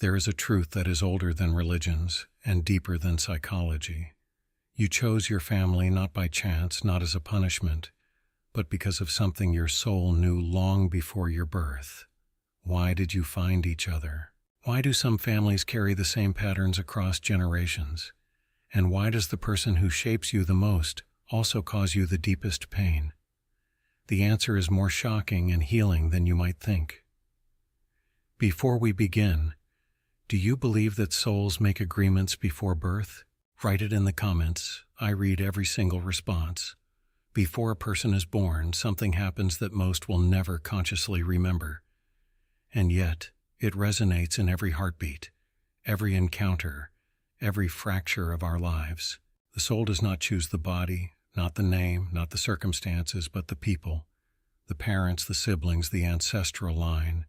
There is a truth that is older than religions and deeper than psychology. You chose your family not by chance, not as a punishment, but because of something your soul knew long before your birth. Why did you find each other? Why do some families carry the same patterns across generations? And why does the person who shapes you the most also cause you the deepest pain? The answer is more shocking and healing than you might think. Before we begin, do you believe that souls make agreements before birth? Write it in the comments. I read every single response. Before a person is born, something happens that most will never consciously remember. And yet, it resonates in every heartbeat, every encounter, every fracture of our lives. The soul does not choose the body, not the name, not the circumstances, but the people, the parents, the siblings, the ancestral line,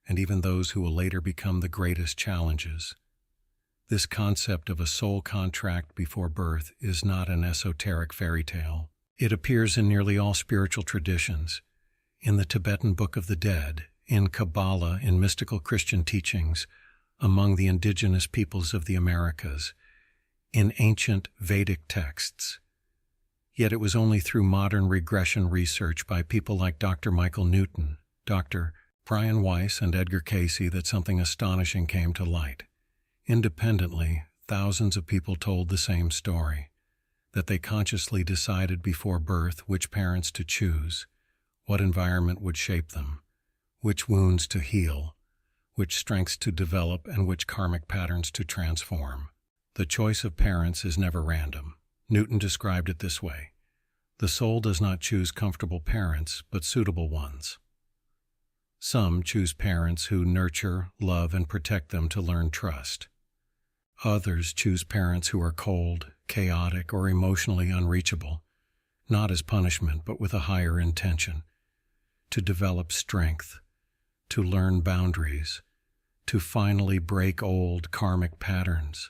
and even those who will later become the greatest challenges. This concept of a soul contract before birth is not an esoteric fairy tale. It appears in nearly all spiritual traditions, in the Tibetan Book of the Dead, in Kabbalah, in mystical Christian teachings, among the indigenous peoples of the Americas, in ancient Vedic texts. Yet it was only through modern regression research by people like Dr. Michael Newton, Dr. Brian Weiss, and Edgar Cayce that something astonishing came to light. Independently, thousands of people told the same story, that they consciously decided before birth which parents to choose, what environment would shape them, which wounds to heal, which strengths to develop, and which karmic patterns to transform. The choice of parents is never random. Newton described it this way: the soul does not choose comfortable parents, but suitable ones. Some choose parents who nurture, love, and protect them to learn trust. Others choose parents who are cold, chaotic, or emotionally unreachable, not as punishment but with a higher intention, to develop strength, to learn boundaries, to finally break old karmic patterns,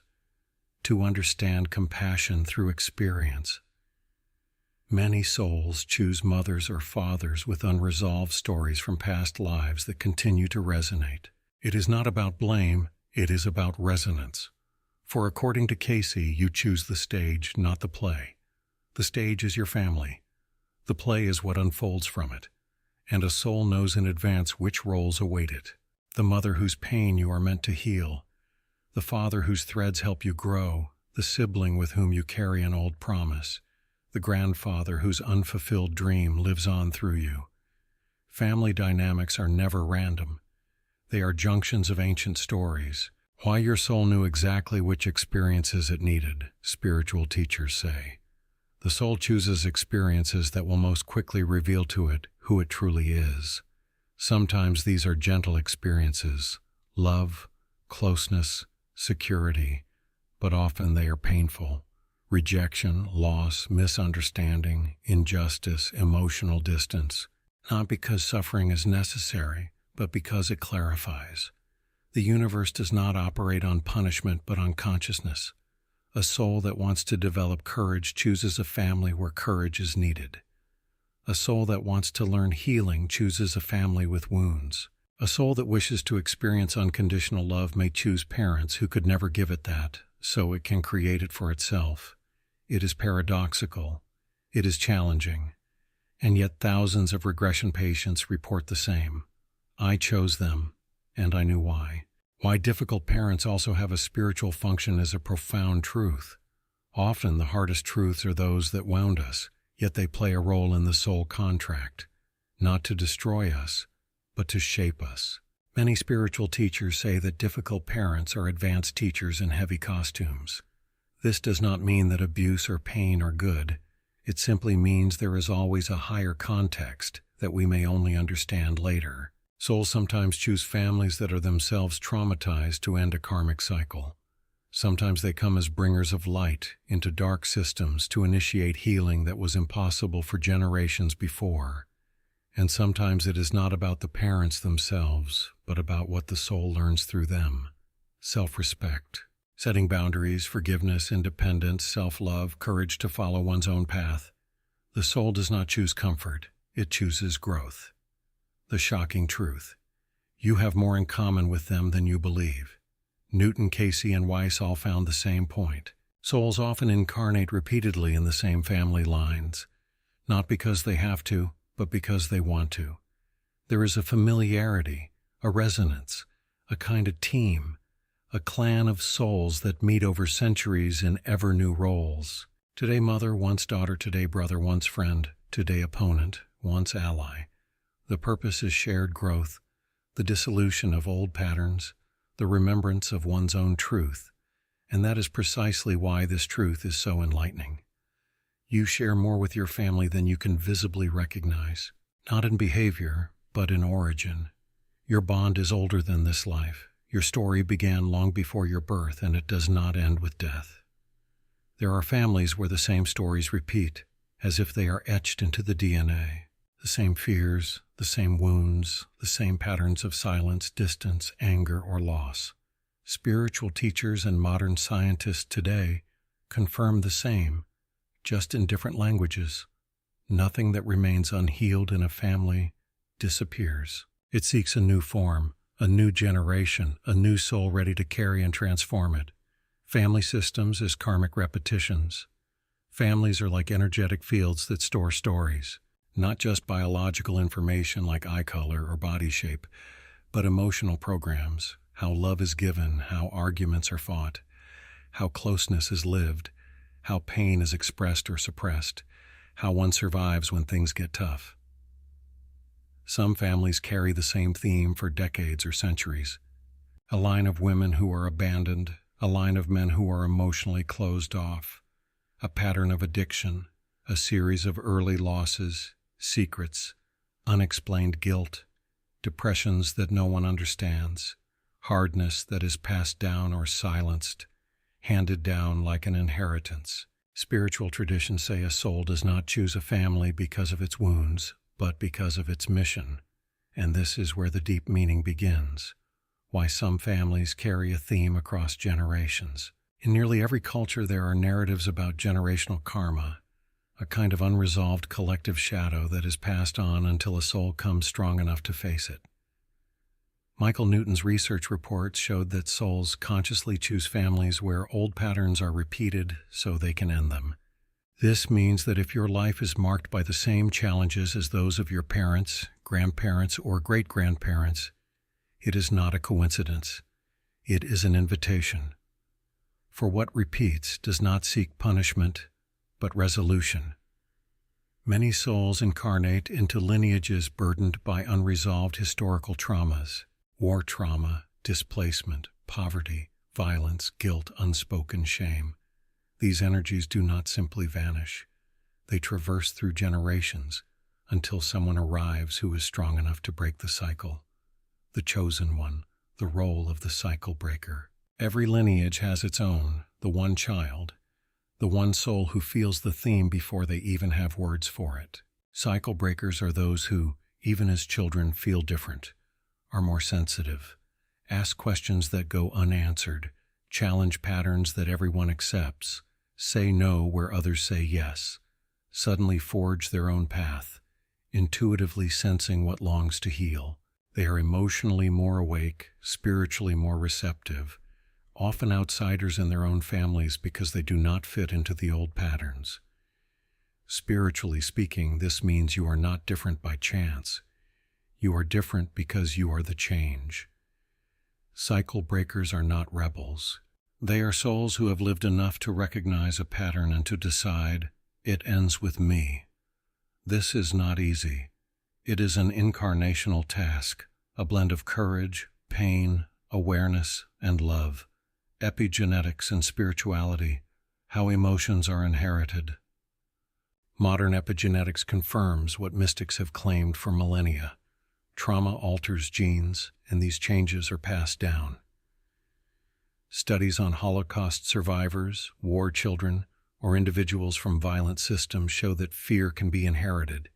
to understand compassion through experience. Many souls choose mothers or fathers with unresolved stories from past lives that continue to resonate. It is not about blame, it is about resonance. For according to Cayce, you choose the stage, not the play. The stage is your family. The play is what unfolds from it. And a soul knows in advance which roles await it. The mother whose pain you are meant to heal. The father whose threads help you grow. The sibling with whom you carry an old promise. The grandfather whose unfulfilled dream lives on through you. Family dynamics are never random. They are junctions of ancient stories. Why your soul knew exactly which experiences it needed, spiritual teachers say. The soul chooses experiences that will most quickly reveal to it who it truly is. Sometimes these are gentle experiences, love, closeness, security, but often they are painful. Rejection, loss, misunderstanding, injustice, emotional distance, not because suffering is necessary, but because it clarifies. The universe does not operate on punishment but on consciousness. A soul that wants to develop courage chooses a family where courage is needed. A soul that wants to learn healing chooses a family with wounds. A soul that wishes to experience unconditional love may choose parents who could never give it that, so it can create it for itself. It is paradoxical. It is challenging. And yet thousands of regression patients report the same. I chose them, and I knew why. Why difficult parents also have a spiritual function is a profound truth. Often the hardest truths are those that wound us, yet they play a role in the soul contract, not to destroy us, but to shape us. Many spiritual teachers say that difficult parents are advanced teachers in heavy costumes. This does not mean that abuse or pain are good. It simply means there is always a higher context that we may only understand later. Souls sometimes choose families that are themselves traumatized to end a karmic cycle. Sometimes they come as bringers of light into dark systems to initiate healing that was impossible for generations before. And sometimes it is not about the parents themselves, but about what the soul learns through them. Self-respect, setting boundaries, forgiveness, independence, self-love, courage to follow one's own path. The soul does not choose comfort, it chooses growth. The shocking truth: you have more in common with them than you believe. Newton, Casey, and Weiss all found the same point. Souls often incarnate repeatedly in the same family lines, not because they have to, but because they want to. There is a familiarity, a resonance, a kind of team, a clan of souls that meet over centuries in ever new roles. Today mother, once daughter, today brother, once friend, today opponent, once ally. The purpose is shared growth, the dissolution of old patterns, the remembrance of one's own truth, and that is precisely why this truth is so enlightening. You share more with your family than you can visibly recognize, not in behavior, but in origin. Your bond is older than this life. Your story began long before your birth, and it does not end with death. There are families where the same stories repeat, as if they are etched into the DNA. The same fears, the same wounds, the same patterns of silence, distance, anger, or loss. Spiritual teachers and modern scientists today confirm the same, just in different languages. Nothing that remains unhealed in a family disappears. It seeks a new form, a new generation, a new soul ready to carry and transform it. Family systems as karmic repetitions. Families are like energetic fields that store stories, not just biological information like eye color or body shape, but emotional programs, how love is given, how arguments are fought, how closeness is lived, how pain is expressed or suppressed, how one survives when things get tough. Some families carry the same theme for decades or centuries. A line of women who are abandoned, a line of men who are emotionally closed off, a pattern of addiction, a series of early losses, secrets, unexplained guilt, depressions that no one understands, hardness that is passed down or silenced, handed down like an inheritance. Spiritual traditions say a soul does not choose a family because of its wounds, but because of its mission. And this is where the deep meaning begins. Why some families carry a theme across generations. In nearly every culture there are narratives about generational karma, a kind of unresolved collective shadow that is passed on until a soul comes strong enough to face it. Michael Newton's research reports showed that souls consciously choose families where old patterns are repeated so they can end them. This means that if your life is marked by the same challenges as those of your parents, grandparents, or great-grandparents, it is not a coincidence. It is an invitation. For what repeats does not seek punishment, but resolution. Many souls incarnate into lineages burdened by unresolved historical traumas, war trauma, displacement, poverty, violence, guilt, unspoken shame. These energies do not simply vanish. They traverse through generations until someone arrives who is strong enough to break the cycle. The chosen one, the role of the cycle breaker. Every lineage has its own, the one child, the one soul who feels the theme before they even have words for it. Cycle breakers are those who, even as children, feel different, are more sensitive, ask questions that go unanswered, challenge patterns that everyone accepts, say no where others say yes, suddenly forge their own path, intuitively sensing what longs to heal. They are emotionally more awake, spiritually more receptive, often outsiders in their own families because they do not fit into the old patterns. Spiritually speaking, this means you are not different by chance. You are different because you are the change. Cycle breakers are not rebels. They are souls who have lived enough to recognize a pattern and to decide, it ends with me. This is not easy. It is an incarnational task, a blend of courage, pain, awareness, and love. Epigenetics and spirituality, how emotions are inherited. Modern epigenetics confirms what mystics have claimed for millennia. Trauma alters genes, and these changes are passed down. Studies on Holocaust survivors, war children, or individuals from violent systems show that fear can be inherited.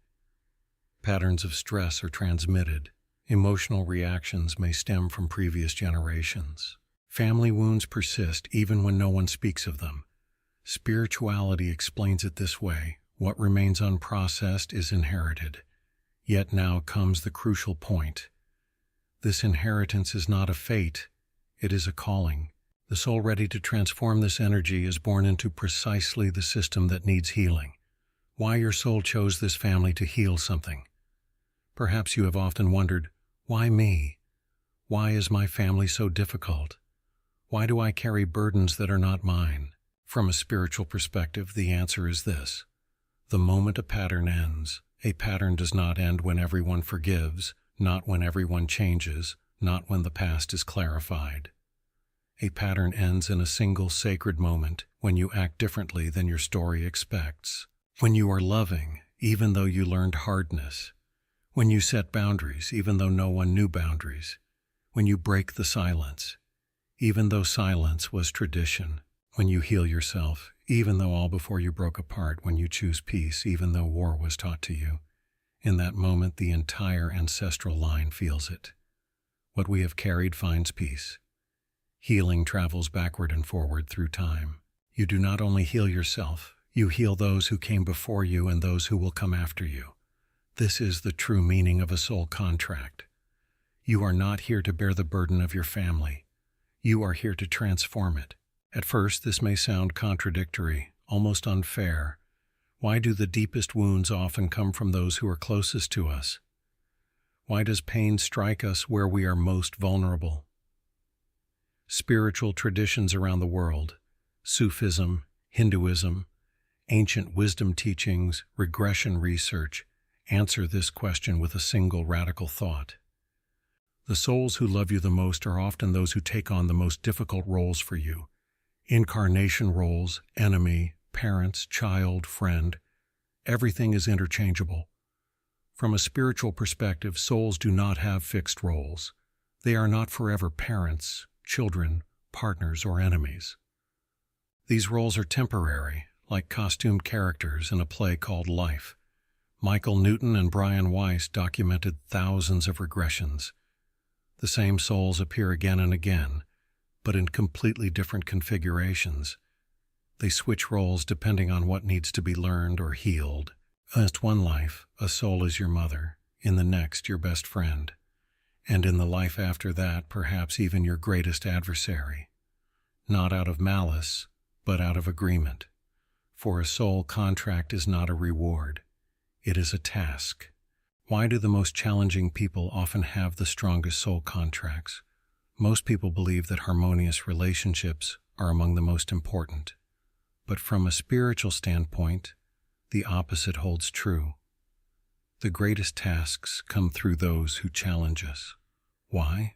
Patterns of stress are transmitted. Emotional reactions may stem from previous generations. Family wounds persist even when no one speaks of them. Spirituality explains it this way: what remains unprocessed is inherited. Yet now comes the crucial point. This inheritance is not a fate, It is a calling. The soul ready to transform this energy is born into precisely the system that needs healing. Why your soul chose this family to heal something. Perhaps you have often wondered, why me? Why is my family so difficult? Why do I carry burdens that are not mine? From a spiritual perspective, the answer is this. The moment a pattern ends, a pattern does not end when everyone forgives, not when everyone changes, not when the past is clarified. A pattern ends in a single sacred moment when you act differently than your story expects. When you are loving, even though you learned hardness. When you set boundaries, even though no one knew boundaries. When you break the silence, even though silence was tradition. When you heal yourself, even though all before you broke apart. When you choose peace, even though war was taught to you. In that moment, the entire ancestral line feels it. What we have carried finds peace. Healing travels backward and forward through time. You do not only heal yourself, you heal those who came before you and those who will come after you. This is the true meaning of a soul contract. You are not here to bear the burden of your family. You are here to transform it. At first, this may sound contradictory, almost unfair. Why do the deepest wounds often come from those who are closest to us? Why does pain strike us where we are most vulnerable? Spiritual traditions around the world, Sufism, Hinduism, ancient wisdom teachings, regression research, answer this question with a single radical thought. The souls who love you the most are often those who take on the most difficult roles for you. Incarnation roles, enemy, parents, child, friend. Everything is interchangeable. From a spiritual perspective, souls do not have fixed roles. They are not forever parents, children, partners, or enemies. These roles are temporary, like costumed characters in a play called Life. Michael Newton and Brian Weiss documented thousands of regressions. The same souls appear again and again, but in completely different configurations. They switch roles depending on what needs to be learned or healed. In one life, a soul is your mother, in the next, your best friend, and in the life after that, perhaps even your greatest adversary. Not out of malice, but out of agreement. For a soul contract is not a reward. It is a task. Why do the most challenging people often have the strongest soul contracts? Most people believe that harmonious relationships are among the most important. But from a spiritual standpoint, the opposite holds true. The greatest tasks come through those who challenge us. Why?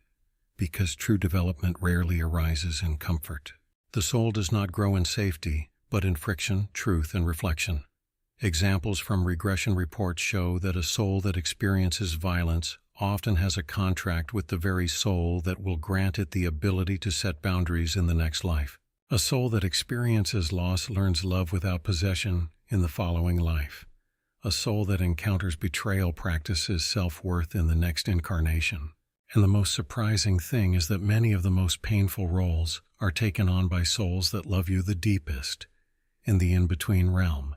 Because true development rarely arises in comfort. The soul does not grow in safety, but in friction, truth, and reflection. Examples from regression reports show that a soul that experiences violence often has a contract with the very soul that will grant it the ability to set boundaries in the next life. A soul that experiences loss learns love without possession in the following life. A soul that encounters betrayal practices self-worth in the next incarnation. And the most surprising thing is that many of the most painful roles are taken on by souls that love you the deepest, in the in-between realm.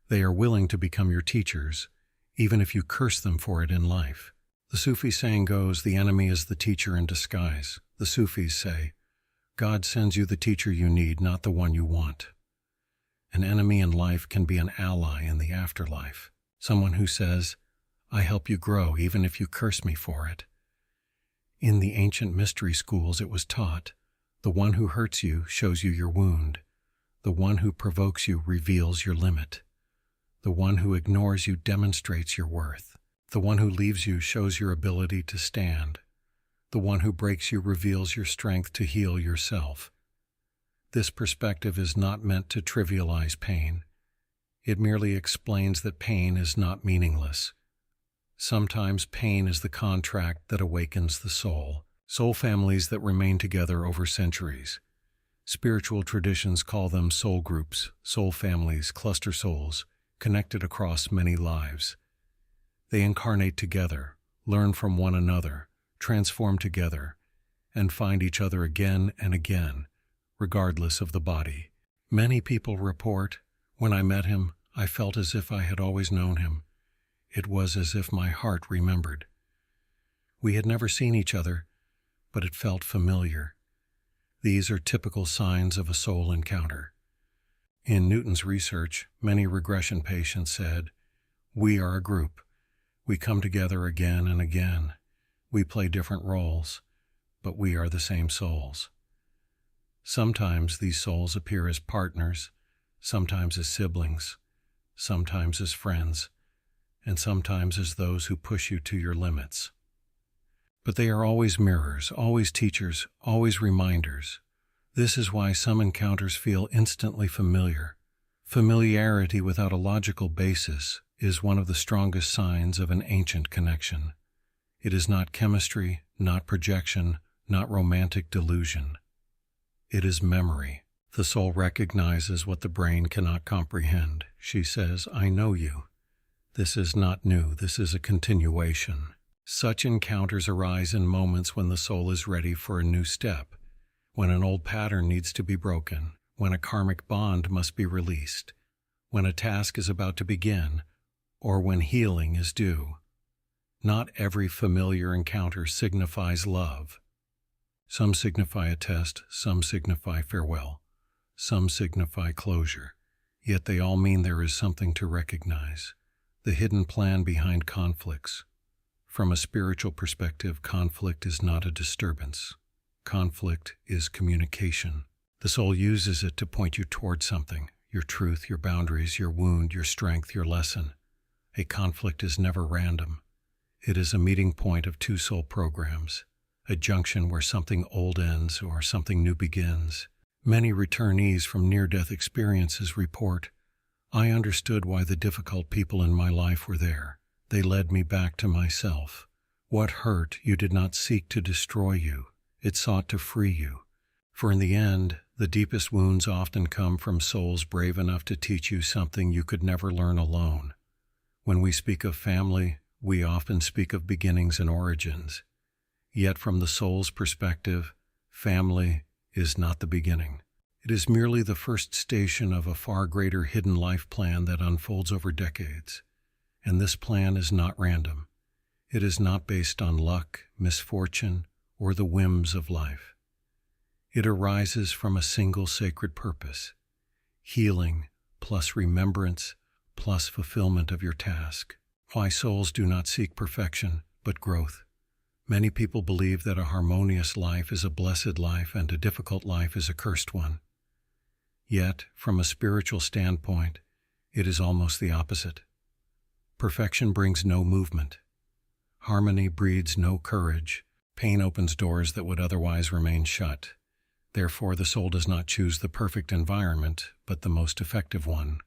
They are willing to become your teachers, even if you curse them for it in life. The Sufi saying goes, the enemy is the teacher in disguise. The Sufis say, God sends you the teacher you need, not the one you want. An enemy in life can be an ally in the afterlife. Someone who says, I help you grow even if you curse me for it. In the ancient mystery schools it was taught, the one who hurts you shows you your wound. The one who provokes you reveals your limit. The one who ignores you demonstrates your worth. The one who leaves you shows your ability to stand. The one who breaks you reveals your strength to heal yourself. This perspective is not meant to trivialize pain. It merely explains that pain is not meaningless. Sometimes pain is the contract that awakens the soul. Soul families that remain together over centuries. Spiritual traditions call them soul groups, soul families, cluster souls, connected across many lives. They incarnate together, learn from one another, transform together, and find each other again and again, regardless of the body. Many people report, when I met him, I felt as if I had always known him. It was as if my heart remembered. We had never seen each other, but it felt familiar. These are typical signs of a soul encounter. In Newton's research, many regression patients said, "We are a group. We come together again and again. We play different roles, but we are the same souls." Sometimes these souls appear as partners, sometimes as siblings, sometimes as friends, and sometimes as those who push you to your limits. But they are always mirrors, always teachers, always reminders. This is why some encounters feel instantly familiar. Familiarity without a logical basis is one of the strongest signs of an ancient connection. It is not chemistry, not projection, not romantic delusion. It is memory. The soul recognizes what the brain cannot comprehend. She says, "I know you. This is not new. This is a continuation." Such encounters arise in moments when the soul is ready for a new step, when an old pattern needs to be broken, when a karmic bond must be released, when a task is about to begin, or when healing is due. Not every familiar encounter signifies love. Some signify a test, some signify farewell, some signify closure, yet they all mean there is something to recognize. The hidden plan behind conflicts. From a spiritual perspective, conflict is not a disturbance. Conflict is communication. The soul uses it to point you toward something, your truth, your boundaries, your wound, your strength, your lesson. A conflict is never random. It is a meeting point of two soul programs, a junction where something old ends or something new begins. Many returnees from near-death experiences report, "I understood why the difficult people in my life were there. They led me back to myself. What hurt you did not seek to destroy you. It sought to free you." For in the end, the deepest wounds often come from souls brave enough to teach you something you could never learn alone. When we speak of family, we often speak of beginnings and origins. Yet from the soul's perspective, family is not the beginning. It is merely the first station of a far greater hidden life plan that unfolds over decades. And this plan is not random. It is not based on luck, misfortune, or the whims of life. It arises from a single sacred purpose: healing plus remembrance plus fulfillment of your task. Why souls do not seek perfection, but growth. Many people believe that a harmonious life is a blessed life and a difficult life is a cursed one. Yet, from a spiritual standpoint, it is almost the opposite. Perfection brings no movement. Harmony breeds no courage. Pain opens doors that would otherwise remain shut. Therefore, the soul does not choose the perfect environment, but the most effective one.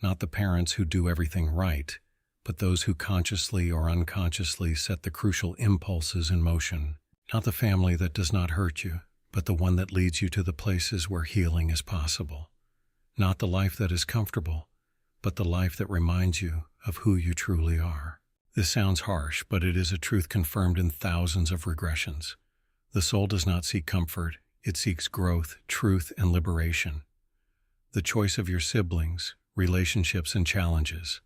Not the parents who do everything right, but those who consciously or unconsciously set the crucial impulses in motion. Not the family that does not hurt you, but the one that leads you to the places where healing is possible. Not the life that is comfortable, but the life that reminds you of who you truly are. This sounds harsh, but it is a truth confirmed in thousands of regressions. The soul does not seek comfort, it seeks growth, truth, and liberation. The choice of your siblings, relationships, and challenges.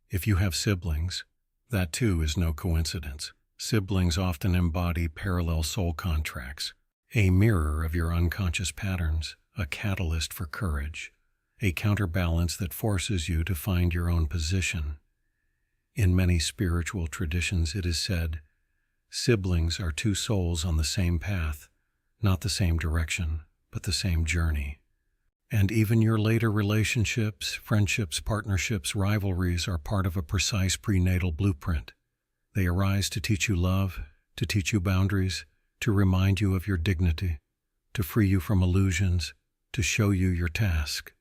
If you have siblings, that too is no coincidence. Siblings often embody parallel soul contracts, a mirror of your unconscious patterns, a catalyst for courage, a counterbalance that forces you to find your own position. In many spiritual traditions it is said, siblings are two souls on the same path, not the same direction, but the same journey. And even your later relationships, friendships, partnerships, rivalries are part of a precise prenatal blueprint. They arise to teach you love, to teach you boundaries, to remind you of your dignity, to free you from illusions, to show you your task.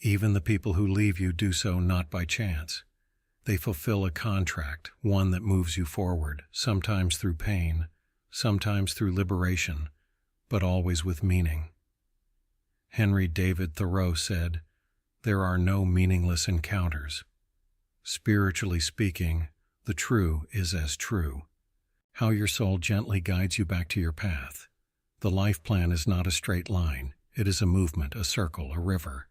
Even the people who leave you do so not by chance. They fulfill a contract, one that moves you forward, sometimes through pain, sometimes through liberation, but always with meaning. Henry David Thoreau said, "There are no meaningless encounters. Spiritually speaking, the true is as true." How your soul gently guides you back to your path. The life plan is not a straight line. It is a movement, a circle, a river.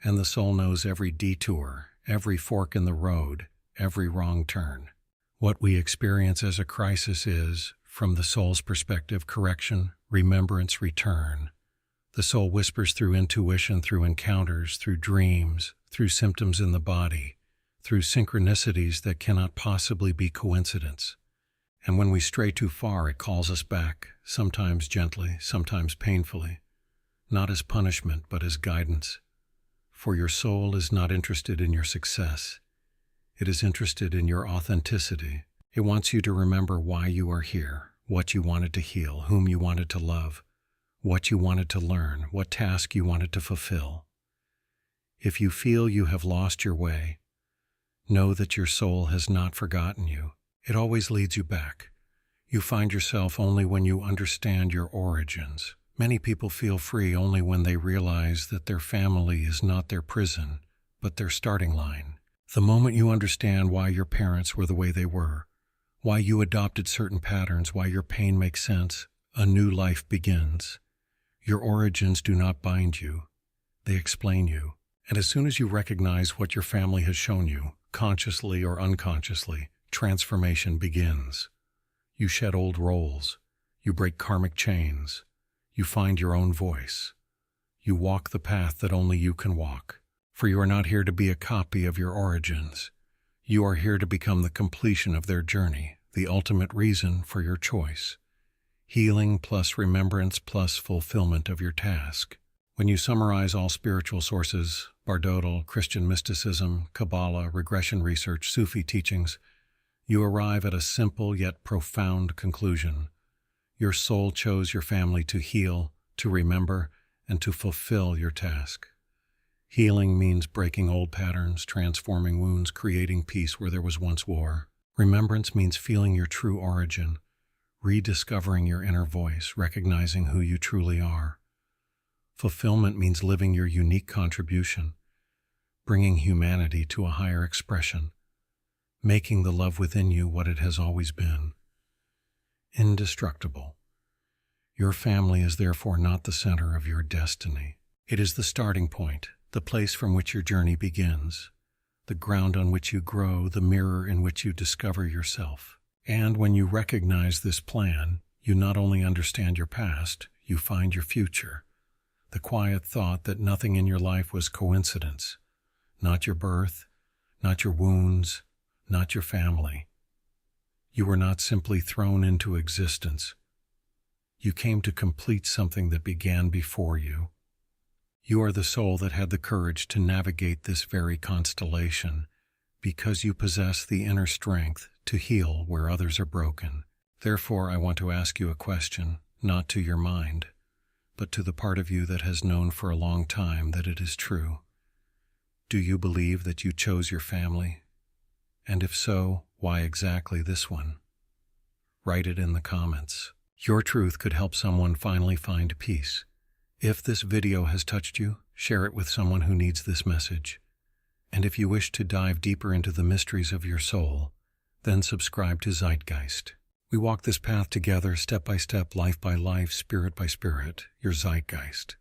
And the soul knows every detour, every fork in the road, every wrong turn. What we experience as a crisis is, From the soul's perspective, correction, remembrance, return. The soul whispers through intuition, through encounters, through dreams, through symptoms in the body, through synchronicities that cannot possibly be coincidence. And when we stray too far, it calls us back, sometimes gently, sometimes painfully, not as punishment, but as guidance. For your soul is not interested in your success. It is interested in your authenticity. It wants you to remember why you are here, what you wanted to heal, whom you wanted to love, what you wanted to learn, what task you wanted to fulfill. If you feel you have lost your way, know that your soul has not forgotten you. It always leads you back. You find yourself only when you understand your origins. Many people feel free only when they realize that their family is not their prison, but their starting line. The moment you understand why your parents were the way they were, why you adopted certain patterns, why your pain makes sense, a new life begins. Your origins do not bind you. They explain you. And as soon as you recognize what your family has shown you, consciously or unconsciously, transformation begins. You shed old roles. You break karmic chains. You find your own voice. You walk the path that only you can walk. For you are not here to be a copy of your origins. You are here to become the completion of their journey, the ultimate reason for your choice. Healing plus remembrance plus fulfillment of your task. When you summarize all spiritual sources, Bardotal, Christian mysticism, Kabbalah, regression research, Sufi teachings, you arrive at a simple yet profound conclusion. Your soul chose your family to heal, to remember, and to fulfill your task. Healing means breaking old patterns, transforming wounds, creating peace where there was once war. Remembrance means feeling your true origin, rediscovering your inner voice, recognizing who you truly are. Fulfillment means living your unique contribution, bringing humanity to a higher expression, making the love within you what it has always been. Indestructible. Your family is therefore not the center of your destiny. It is the starting point, the place from which your journey begins, the ground on which you grow, the mirror in which you discover yourself. And when you recognize this plan, you not only understand your past, you find your future. The quiet thought that nothing in your life was coincidence, not your birth, not your wounds, not your family. You were not simply thrown into existence. You came to complete something that began before you. You are the soul that had the courage to navigate this very constellation because you possess the inner strength to heal where others are broken. Therefore, I want to ask you a question, not to your mind, but to the part of you that has known for a long time that it is true. Do you believe that you chose your family? And if so, why exactly this one? Write it in the comments. Your truth could help someone finally find peace. If this video has touched you, share it with someone who needs this message. And if you wish to dive deeper into the mysteries of your soul, then subscribe to Zeitgeist. We walk this path together, step by step, life by life, spirit by spirit, your Zeitgeist.